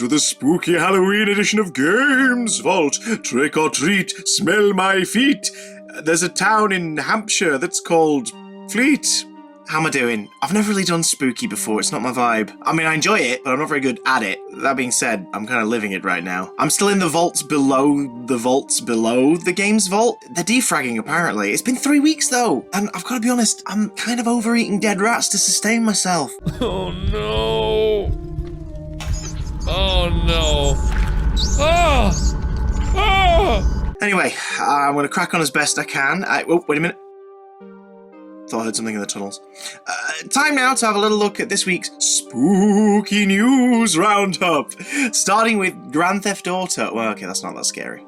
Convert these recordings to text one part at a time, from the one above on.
to the spooky Halloween edition of Games Vault. Trick or treat, smell my feet. There's a town in Hampshire that's called Fleet. How am I doing? I've never really done spooky before, it's not my vibe. I mean, I enjoy it, but I'm not very good at it. That being said, I'm kind of living it right now. I'm still in the vaults below the Games Vault. They're defragging, apparently. It's been 3 weeks, though, and I've got to be honest, I'm kind of overeating dead rats to sustain myself. Oh, no. Oh, no. Oh! Oh! Anyway, I'm going to crack on as best I can. Oh, wait a minute. Thought I heard something in the tunnels. Time now to have a little look at this week's spooky news roundup. Starting with Grand Theft Auto. Well, okay, that's not that scary.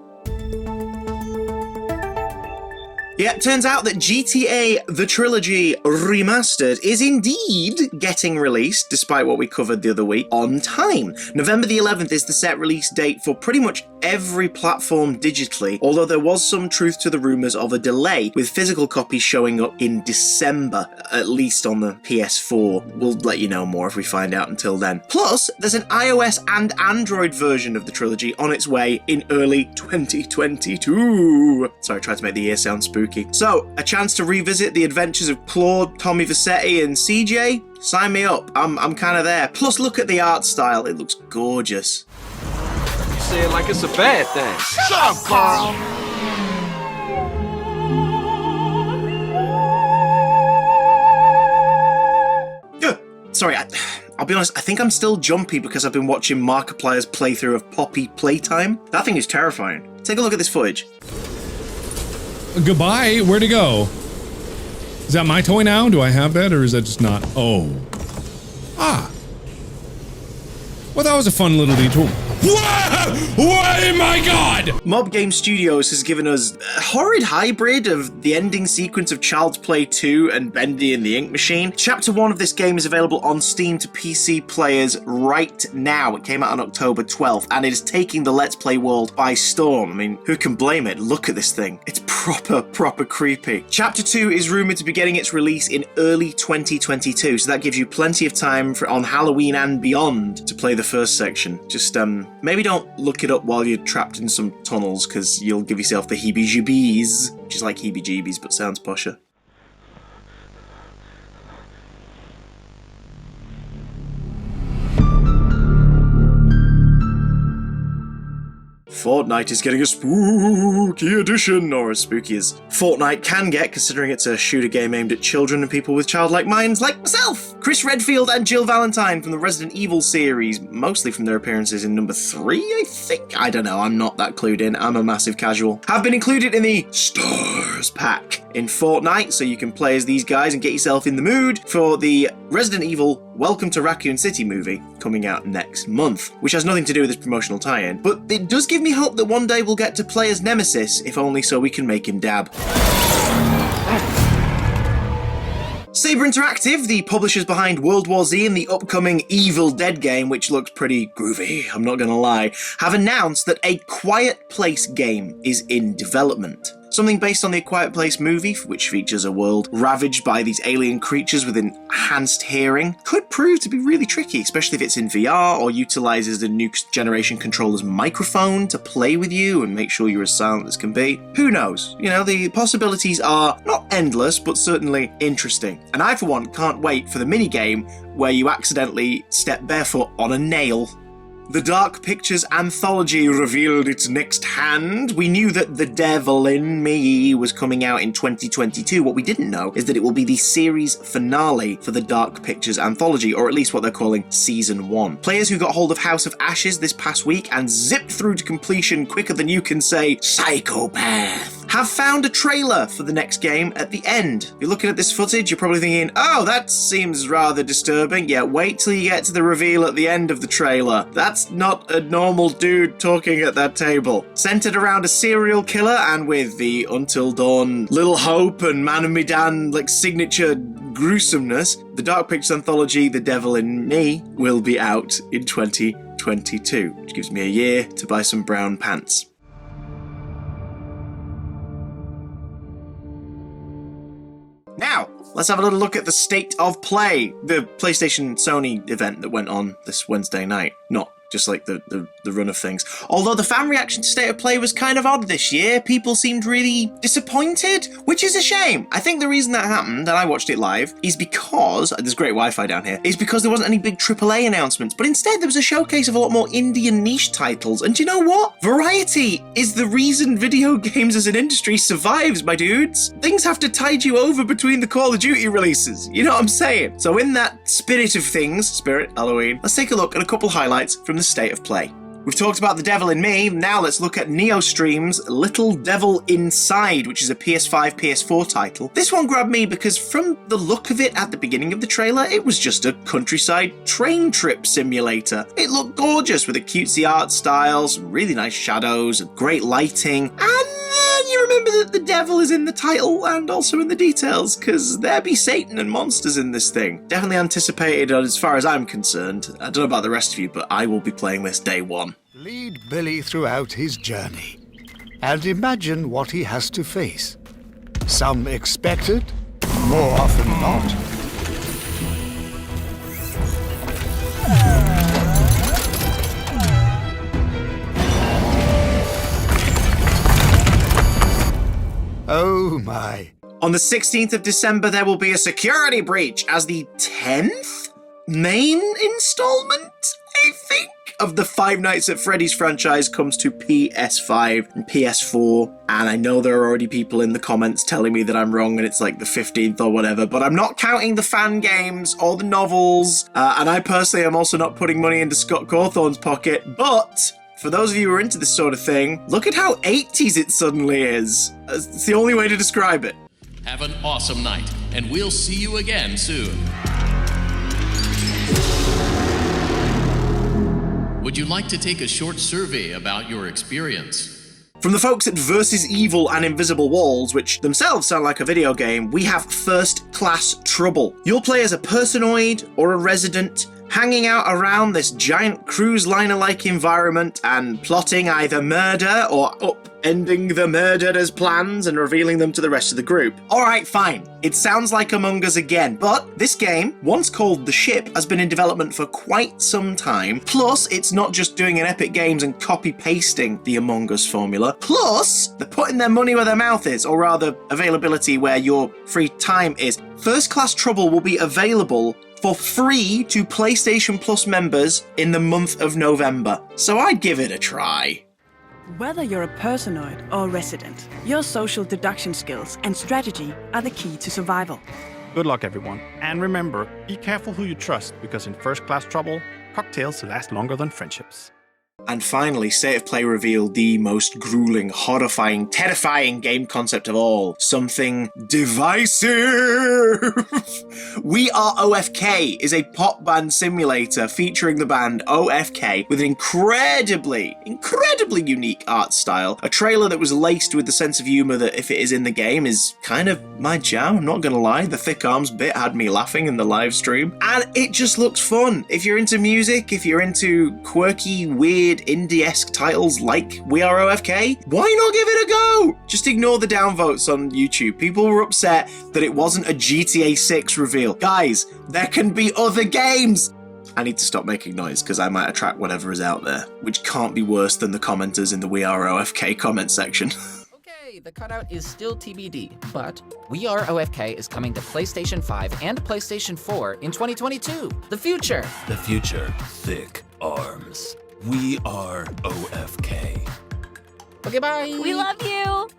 Yeah, it turns out that GTA The Trilogy Remastered is indeed getting released, despite what we covered the other week, on time. November the 11th is the set release date for pretty much every platform digitally, although there was some truth to the rumours of a delay, with physical copies showing up in December, at least on the PS4. We'll let you know more if we find out until then. Plus, there's an iOS and Android version of the trilogy on its way in early 2022. Sorry, I tried to make the ear sound spooky. So, a chance to revisit the adventures of Claude, Tommy Vercetti, and CJ? Sign me up. I'm kind of there. Plus, look at the art style. It looks gorgeous. You say it like it's a bad thing. Shut up, Carl! Sorry, I'll be honest, I think I'm still jumpy because I've been watching Markiplier's playthrough of Poppy Playtime. That thing is terrifying. Take a look at this footage. Goodbye, where'd it go? Is that my toy now? Do I have that, or is that just not? Oh. Ah. Well, that was a fun little detour. Oh my god! Mob Game Studios has given us a horrid hybrid of the ending sequence of Child's Play 2 and Bendy and the Ink Machine. Chapter 1 of this game is available on Steam to PC players right now. It came out on October 12th, and it is taking the Let's Play world by storm. I mean, who can blame it? Look at this thing. It's proper creepy. Chapter 2 is rumoured to be getting its release in early 2022, so that gives you plenty of time for on Halloween and beyond to play the first section. Just, maybe don't look it up while you're trapped in some tunnels, because you'll give yourself the heebie-jeebies, which is like heebie-jeebies but sounds posher. Fortnite is getting a spooky edition, or as spooky as Fortnite can get, considering it's a shooter game aimed at children and people with childlike minds like myself. Chris Redfield and Jill Valentine from the Resident Evil series, mostly from their appearances in number 3, I think? I don't know, I'm not that clued in, I'm a massive casual. Have been included in the Stars pack in Fortnite, so you can play as these guys and get yourself in the mood for the Resident Evil Welcome to Raccoon City movie coming out next month, which has nothing to do with this promotional tie-in, but it does give me hope that one day we'll get to play as Nemesis, if only so we can make him dab. Saber Interactive, the publishers behind World War Z and the upcoming Evil Dead game, which looks pretty groovy, I'm not gonna lie, have announced that a Quiet Place game is in development. Something based on the A Quiet Place movie, which features a world ravaged by these alien creatures with enhanced hearing, could prove to be really tricky, especially if it's in VR or utilises the new generation controller's microphone to play with you and make sure you're as silent as can be. Who knows? You know, the possibilities are not endless, but certainly interesting. And I, for one, can't wait for the minigame where you accidentally step barefoot on a nail. The Dark Pictures anthology revealed its next hand. We knew that The Devil in Me was coming out in 2022. What we didn't know is that it will be the series finale for the Dark Pictures anthology, or at least what they're calling Season 1. Players who got hold of House of Ashes this past week and zipped through to completion quicker than you can say psychopath have found a trailer for the next game at the end. If you're looking at this footage, you're probably thinking, oh, that seems rather disturbing. Yeah, wait till you get to the reveal at the end of the trailer. That's not a normal dude talking at that table. Centered around a serial killer and with the Until Dawn, Little Hope and Man of Medan like signature gruesomeness, the Dark Pictures anthology The Devil in Me will be out in 2022, which gives me a year to buy some brown pants. Now, let's have a little look at the state of play, the PlayStation Sony event that went on this Wednesday night. Not just like the run of things. Although the fan reaction to State of Play was kind of odd this year. People seemed really disappointed, which is a shame. I think the reason that happened, and I watched it live, is because, there's great Wi-Fi down here, is because there wasn't any big AAA announcements, but instead there was a showcase of a lot more indie and niche titles. And do you know what? Variety is the reason video games as an industry survives, my dudes. Things have to tide you over between the Call of Duty releases. You know what I'm saying? So in that spirit of things, Halloween, let's take a look at a couple highlights from the State of Play. We've talked about The Devil in Me, now let's look at NeoStream's Little Devil Inside, which is a PS5, PS4 title. This one grabbed me because from the look of it at the beginning of the trailer, it was just a countryside train trip simulator. It looked gorgeous with a cutesy art style, some really nice shadows, and great lighting, and you remember that the devil is in the title and also in the details, because there be Satan and monsters in this thing. Definitely anticipated as far as I'm concerned. I don't know about the rest of you, but I will be playing this day one. Lead Billy throughout his journey and imagine what he has to face. Some expected, more often not. Oh my. On the 16th of December, there will be a security breach as the 10th main installment, I think, of the Five Nights at Freddy's franchise comes to PS5 and PS4. And I know there are already people in the comments telling me that I'm wrong and it's like the 15th or whatever, but I'm not counting the fan games or the novels. And I personally am also not putting money into Scott Cawthorne's pocket, but for those of you who are into this sort of thing, look at how 80s it suddenly is. It's the only way to describe it. Have an awesome night, and we'll see you again soon. Would you like to take a short survey about your experience? From the folks at Versus Evil and Invisible Walls, which themselves sound like a video game, we have First Class Trouble. You'll play as a personoid or a resident, hanging out around this giant cruise liner-like environment and plotting either murder or upending the murderer's plans and revealing them to the rest of the group. Alright, fine. It sounds like Among Us again, but this game, once called The Ship, has been in development for quite some time. Plus, it's not just doing an Epic Games and copy-pasting the Among Us formula. Plus, they're putting their money where their mouth is, or rather, availability where your free time is. First Class Trouble will be available for free to PlayStation Plus members in the month of November. So I'd give it a try. Whether you're a personoid or resident, your social deduction skills and strategy are the key to survival. Good luck, everyone. And remember, be careful who you trust, because in First Class Trouble, cocktails last longer than friendships. And finally, State of Play revealed the most grueling, horrifying, terrifying game concept of all. Something divisive! We Are OFK is a pop band simulator featuring the band OFK with an incredibly unique art style. A trailer that was laced with the sense of humour that, if it is in the game, is kind of my jam, I'm not gonna lie. The thick arms bit had me laughing in the live stream. And it just looks fun. If you're into music, if you're into quirky, weird, indie-esque titles like We Are OFK, why not give it a go? Just ignore the downvotes on YouTube. People were upset that it wasn't a GTA 6 reveal. Guys, there can be other games! I need to stop making noise because I might attract whatever is out there, which can't be worse than the commenters in the We Are OFK comment section. Okay, the cutout is still TBD, but We Are OFK is coming to PlayStation 5 and PlayStation 4 in 2022. The future! The future, thick arms. We are OFK. Okay, bye! We love you!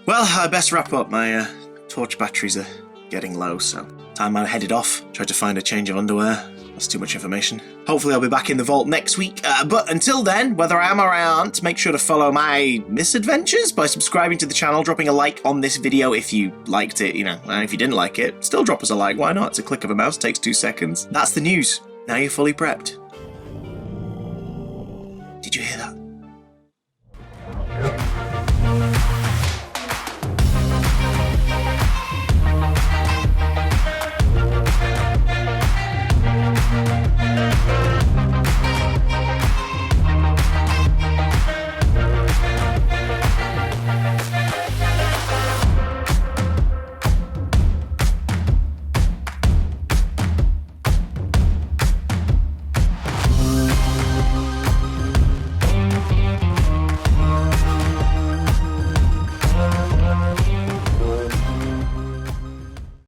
Well, I best wrap up. My torch batteries are getting low, so time I headed off. Tried to find a change of underwear. That's too much information. Hopefully I'll be back in the vault next week. But until then, whether I am or I aren't, make sure to follow my misadventures by subscribing to the channel, dropping a like on this video if you liked it, and if you didn't like it, still drop us a like. Why not? It's a click of a mouse, takes 2 seconds. That's the news. Now you're fully prepped. Did you hear that?